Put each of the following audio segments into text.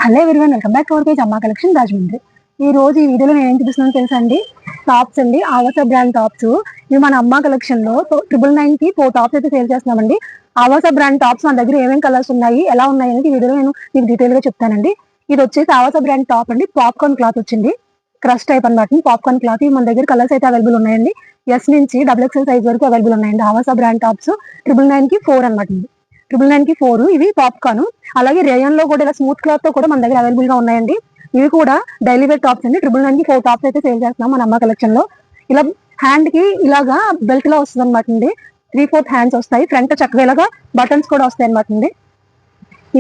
Hello everyone, welcome back to our page అమ్మా collection Rajahmundry. ఈ రోజు ఈ వీడియోలో నేను ఏం చూపిస్తున్నాను తెలుసా అండి? టాప్స్ అండి, ఆవాస బ్రాండ్ టాప్స్. ఇవి మన అమ్మా కలెక్షన్ లో 999 కి 4 టాప్స్ అయితే సేల్ చేస్తున్నామండి. ఆవాస బ్రాండ్ టాప్స్ మన దగ్గర ఏమేమి కలర్స్ ఉన్నాయి, ఎలా ఉన్నాయి అనేది ఈ వీడియోలో నేను మీకు డీటెయిల్ గా చెప్తానండి. ఇది వచ్చేసి ఆవాస బ్రాండ్ టాప్ అండి, పాప్కార్న్ క్లాత్ వచ్చింది, క్రష్ టైప్ అనమాట. పాప్కార్న్ క్లాత్ మన దగ్గర కలర్స్ అయితే అవైలబుల్ ఉన్నాయండి. ఎస్ నుంచి XXL సైజ్ వరకు అవైలబుల్ ఉన్నాయండి. ఆవాస బ్రాండ్ టాప్స్ 999 కి 4 అనమాట. 999 కి 4 ఇవి పాప్కార్న్. అలాగే రేయన్ లో కూడా ఇలా స్మూత్ క్లాత్ తో కూడా మన దగ్గర అవైలబుల్ గా ఉన్నాయండి. ఇవి కూడా డైలీ వేర్ టాప్స్ అండి. 999 కి 4 టాప్స్ అయితే సేల్ చేస్తున్నాం మన అమ్మ కలెక్షన్ లో. ఇలా హ్యాండ్ కి ఇలాగా బెల్ట్ లా వస్తుంది అనమాట అండి. 3/4 హ్యాండ్స్ వస్తాయి, ఫ్రంట్ చక్కగా ఇలాగా బటన్స్ కూడా వస్తాయి అనమాట అండి.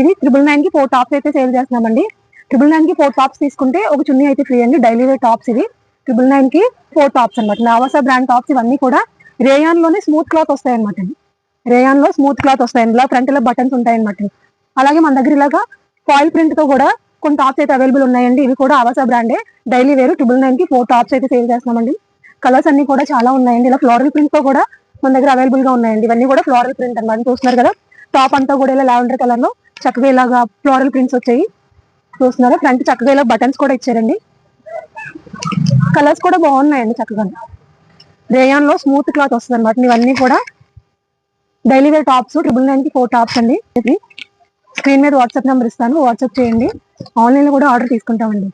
ఇది 999 కి 4 టాప్స్ అయితే సేల్ చేస్తున్నామండి. 999 కి 4 టాప్స్ తీసుకుంటే ఒక చున్నీ అయితే ఫ్రీ అండి. డైలీ వేర్ టాప్స్ ఇవి 999 కి 4 టాప్స్ అనమాట. ఆవాస బ్రాండ్ టాప్స్ ఇవన్నీ కూడా రేయాన్ లోనే స్మూత్ క్లాత్ వస్తాయి అనమాట అండి. రేయాన్ లో స్మూత్ క్లాత్ వస్తాయి, ఇలా ఫ్రంట్ లో బటన్స్ ఉంటాయి అనమాట. అలాగే మన దగ్గర ఇలాగా ఫాయిల్ ప్రింట్ తో కూడా కొన్ని టాప్స్ అయితే అవైలబుల్ ఉన్నాయండి. ఇవి కూడా ఆవాస బ్రాండే, డైలీ వేరు. 999 కి 4 టాప్స్ అయితే సేల్ చేస్తున్నామండి. కలర్స్ అన్ని కూడా చాలా ఉన్నాయండి. ఇలా ఫ్లోరల్ ప్రింట్ తో కూడా మన దగ్గర అవైలబుల్ గా ఉన్నాయండి. ఇవన్నీ కూడా ఫ్లోరల్ ప్రింట్ అనమాట. చూస్తున్నారు కదా, టాప్ అంతా కూడా ఇలా లావెండర్ కలర్ లో చక్కగా ఇలాగా ఫ్లోరల్ ప్రింట్స్ వచ్చాయి. చూస్తున్నారా, ఫ్రంట్ చక్కగా ఇలా బటన్స్ కూడా ఇచ్చారండి. కలర్స్ కూడా బాగున్నాయండి చక్కగా. రేయాన్ లో స్మూత్ క్లాత్ వస్తుంది అనమాట. ఇవన్నీ కూడా డైలీ వేర్ టాప్స్ 999 కి 4 టాప్స్ అండి. స్క్రీన్ మీద వాట్సాప్ నెంబర్ ఇస్తాను, వాట్సాప్ చేయండి. ఆన్లైన్ లో కూడా ఆర్డర్ తీసుకుంటామండి.